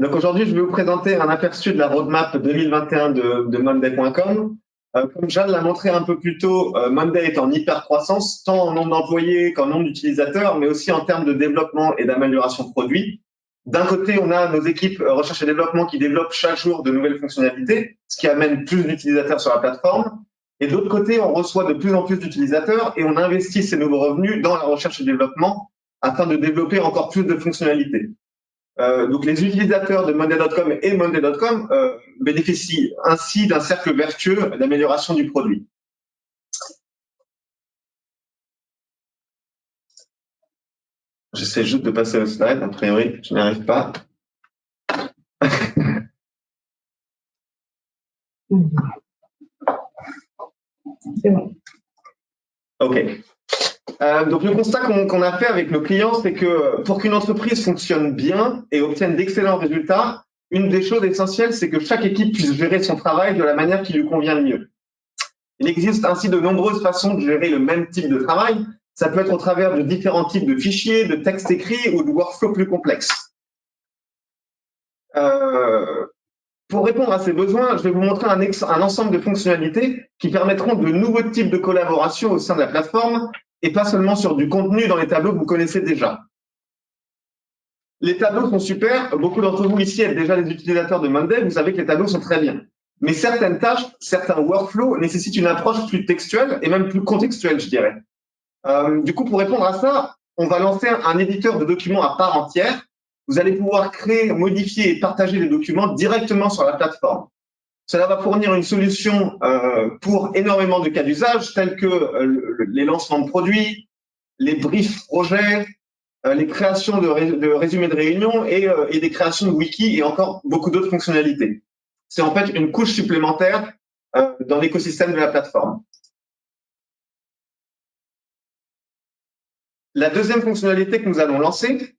Donc aujourd'hui, je vais vous présenter un aperçu de la roadmap 2021 de Monday.com. Comme Jeanne l'a montré un peu plus tôt, Monday est en hyper croissance, tant en nombre d'employés qu'en nombre d'utilisateurs, mais aussi en termes de développement et d'amélioration de produits. D'un côté, on a nos équipes recherche et développement qui développent chaque jour de nouvelles fonctionnalités, ce qui amène plus d'utilisateurs sur la plateforme. Et de l'autre côté, on reçoit de plus en plus d'utilisateurs et on investit ces nouveaux revenus dans la recherche et développement afin de développer encore plus de fonctionnalités. Donc les utilisateurs de Monday.com et Monday.com bénéficient ainsi d'un cercle vertueux d'amélioration du produit. J'essaie juste de passer au slide, a priori, je n'y arrive pas. C'est bon. OK. Donc le constat qu'on a fait avec nos clients, c'est que pour qu'une entreprise fonctionne bien et obtienne d'excellents résultats, une des choses essentielles, c'est que chaque équipe puisse gérer son travail de la manière qui lui convient le mieux. Il existe ainsi de nombreuses façons de gérer le même type de travail. Ça peut être au travers de différents types de fichiers, de textes écrits ou de workflows plus complexes. Pour répondre à ces besoins, je vais vous montrer un ensemble de fonctionnalités qui permettront de nouveaux types de collaboration au sein de la plateforme et pas seulement sur du contenu dans les tableaux que vous connaissez déjà. Les tableaux sont super. Beaucoup d'entre vous ici êtes déjà des utilisateurs de Monday. Vous savez que les tableaux sont très bien. Mais certaines tâches, certains workflows nécessitent une approche plus textuelle et même plus contextuelle, je dirais. Du coup, pour répondre à ça, on va lancer un éditeur de documents à part entière. Vous allez pouvoir créer, modifier et partager les documents directement sur la plateforme. Cela va fournir une solution pour énormément de cas d'usage, tels que les lancements de produits, les briefs projets, les créations de résumés de réunions et des créations de wiki et encore beaucoup d'autres fonctionnalités. C'est en fait une couche supplémentaire dans l'écosystème de la plateforme. La deuxième fonctionnalité que nous allons lancer,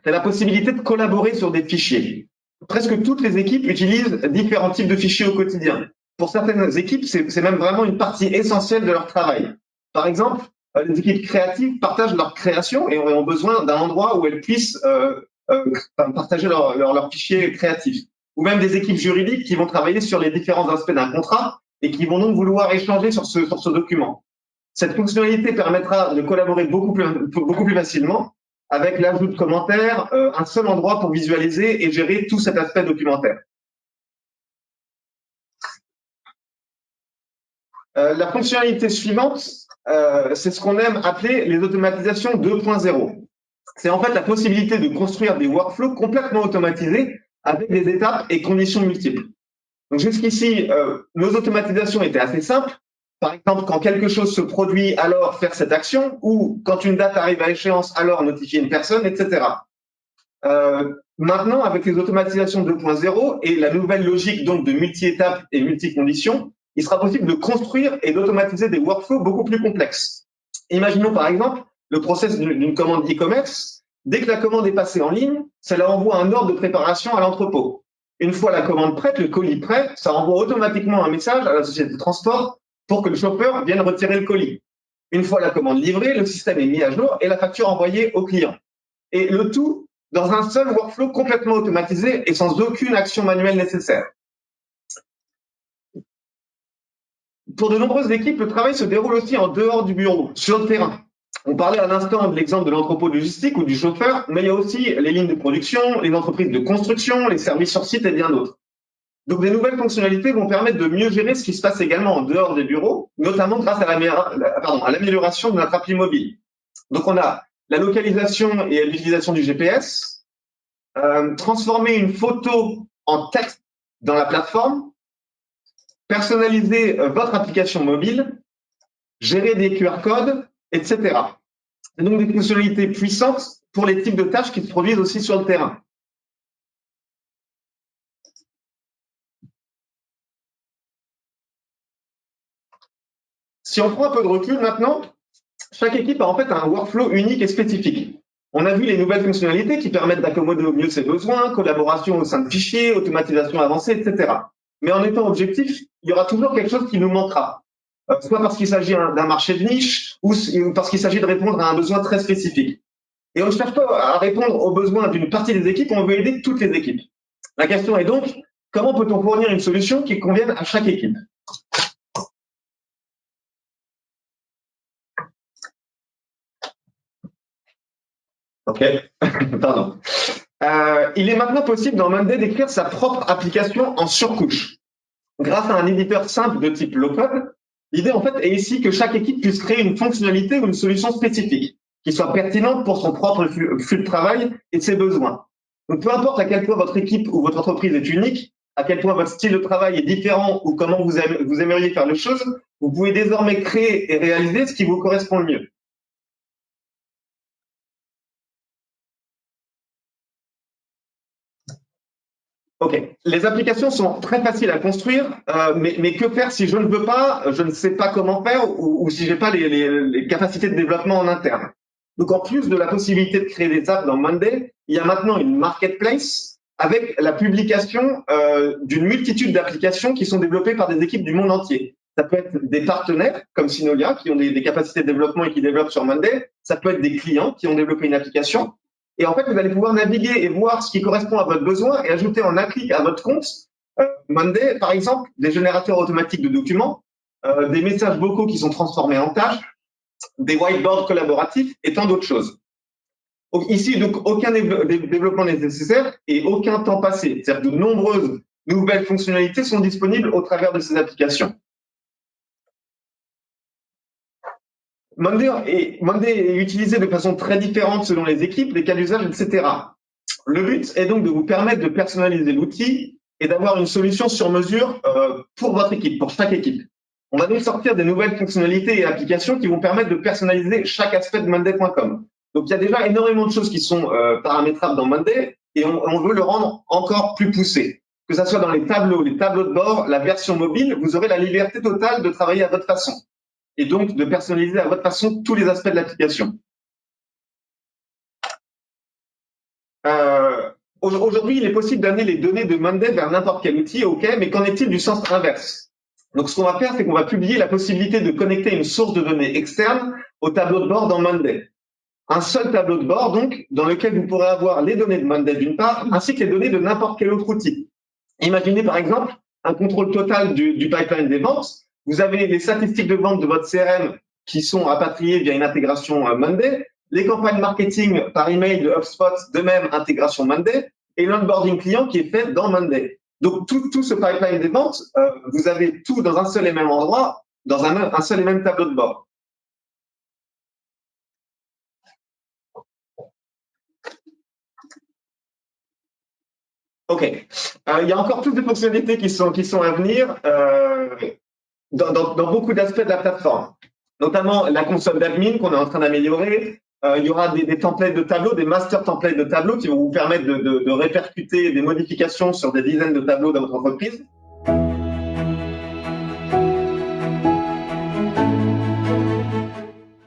c'est la possibilité de collaborer sur des fichiers. Presque toutes les équipes utilisent différents types de fichiers au quotidien. Pour certaines équipes, c'est même vraiment une partie essentielle de leur travail. Par exemple, les équipes créatives partagent leur création et ont besoin d'un endroit où elles puissent partager leurs fichiers créatifs. Ou même des équipes juridiques qui vont travailler sur les différents aspects d'un contrat et qui vont donc vouloir échanger sur ce document. Cette fonctionnalité permettra de collaborer beaucoup plus facilement avec l'ajout de commentaires, un seul endroit pour visualiser et gérer tout cet aspect documentaire. La fonctionnalité suivante, c'est ce qu'on aime appeler les automatisations 2.0. C'est en fait la possibilité de construire des workflows complètement automatisés avec des étapes et conditions multiples. Donc jusqu'ici, nos automatisations étaient assez simples. Par exemple, quand quelque chose se produit, alors faire cette action, ou quand une date arrive à échéance, alors notifier une personne, etc. Maintenant, avec les automatisations 2.0 et la nouvelle logique donc de multi-étapes et multi-conditions, il sera possible de construire et d'automatiser des workflows beaucoup plus complexes. Imaginons par exemple le process d'une commande e-commerce. Dès que la commande est passée en ligne, cela envoie un ordre de préparation à l'entrepôt. Une fois la commande prête, le colis prêt, ça envoie automatiquement un message à la société de transport pour que le chauffeur vienne retirer le colis. Une fois la commande livrée, le système est mis à jour et la facture envoyée au client. Et le tout dans un seul workflow complètement automatisé et sans aucune action manuelle nécessaire. Pour de nombreuses équipes, le travail se déroule aussi en dehors du bureau, sur le terrain. On parlait à l'instant de l'exemple de l'entrepôt logistique ou du chauffeur, mais il y a aussi les lignes de production, les entreprises de construction, les services sur site et bien d'autres. Donc, des nouvelles fonctionnalités vont permettre de mieux gérer ce qui se passe également en dehors des bureaux, notamment grâce à l'amélioration de notre appli mobile. Donc, on a la localisation et l'utilisation du GPS, transformer une photo en texte dans la plateforme, personnaliser votre application mobile, gérer des QR codes, etc. C'est donc des fonctionnalités puissantes pour les types de tâches qui se produisent aussi sur le terrain. Si on prend un peu de recul maintenant, chaque équipe a en fait un workflow unique et spécifique. On a vu les nouvelles fonctionnalités qui permettent d'accommoder au mieux ses besoins, collaboration au sein de fichiers, automatisation avancée, etc. Mais en étant objectif, il y aura toujours quelque chose qui nous manquera. Soit parce qu'il s'agit d'un marché de niche, ou parce qu'il s'agit de répondre à un besoin très spécifique. Et on ne cherche pas à répondre aux besoins d'une partie des équipes, on veut aider toutes les équipes. La question est donc, comment peut-on fournir une solution qui convienne à chaque équipe? Ok, pardon. Il est maintenant possible dans Monday d'écrire sa propre application en surcouche. Grâce à un éditeur simple de type low-code, l'idée en fait est ici que chaque équipe puisse créer une fonctionnalité ou une solution spécifique qui soit pertinente pour son propre flux de travail et ses besoins. Donc peu importe à quel point votre équipe ou votre entreprise est unique, à quel point votre style de travail est différent ou comment vous aimeriez faire les choses, vous pouvez désormais créer et réaliser ce qui vous correspond le mieux. Ok, les applications sont très faciles à construire, mais que faire si je ne veux pas, je ne sais pas comment faire ou si j'ai pas les capacités de développement en interne. Donc en plus de la possibilité de créer des apps dans Monday, il y a maintenant une marketplace avec la publication d'une multitude d'applications qui sont développées par des équipes du monde entier. Ça peut être des partenaires comme Synolia qui ont des capacités de développement et qui développent sur Monday. Ça peut être des clients qui ont développé une application. Et en fait, vous allez pouvoir naviguer et voir ce qui correspond à votre besoin et ajouter en appli à votre compte Monday, par exemple, des générateurs automatiques de documents, des messages vocaux qui sont transformés en tâches, des whiteboards collaboratifs et tant d'autres choses. Donc, ici, donc, aucun développement n'est nécessaire et aucun temps passé. C'est-à-dire de nombreuses nouvelles fonctionnalités sont disponibles au travers de ces applications. Monday est utilisé de façon très différente selon les équipes, les cas d'usage, etc. Le but est donc de vous permettre de personnaliser l'outil et d'avoir une solution sur mesure pour votre équipe, pour chaque équipe. On va donc sortir des nouvelles fonctionnalités et applications qui vont permettre de personnaliser chaque aspect de Monday.com. Donc, il y a déjà énormément de choses qui sont paramétrables dans Monday et on veut le rendre encore plus poussé. Que ce soit dans les tableaux de bord, la version mobile, vous aurez la liberté totale de travailler à votre façon et donc de personnaliser à votre façon tous les aspects de l'application. Aujourd'hui, il est possible d'amener les données de Monday vers n'importe quel outil, ok, mais qu'en est-il du sens inverse? Donc, ce qu'on va faire, c'est qu'on va publier la possibilité de connecter une source de données externe au tableau de bord dans Monday. Un seul tableau de bord, donc, dans lequel vous pourrez avoir les données de Monday d'une part, ainsi que les données de n'importe quel autre outil. Imaginez par exemple un contrôle total du pipeline des ventes. Vous avez les statistiques de vente de votre CRM qui sont rapatriées via une intégration Monday, les campagnes marketing par email de HubSpot, de même intégration Monday, et l'onboarding client qui est fait dans Monday. Donc tout ce pipeline des ventes, vous avez tout dans un seul et même endroit, dans un seul et même tableau de bord. Ok. Il y a encore plus de fonctionnalités qui sont à venir dans beaucoup d'aspects de la plateforme, notamment la console d'admin qu'on est en train d'améliorer. Il y aura des templates de tableaux, des master templates de tableaux qui vont vous permettre de répercuter des modifications sur des dizaines de tableaux dans votre entreprise.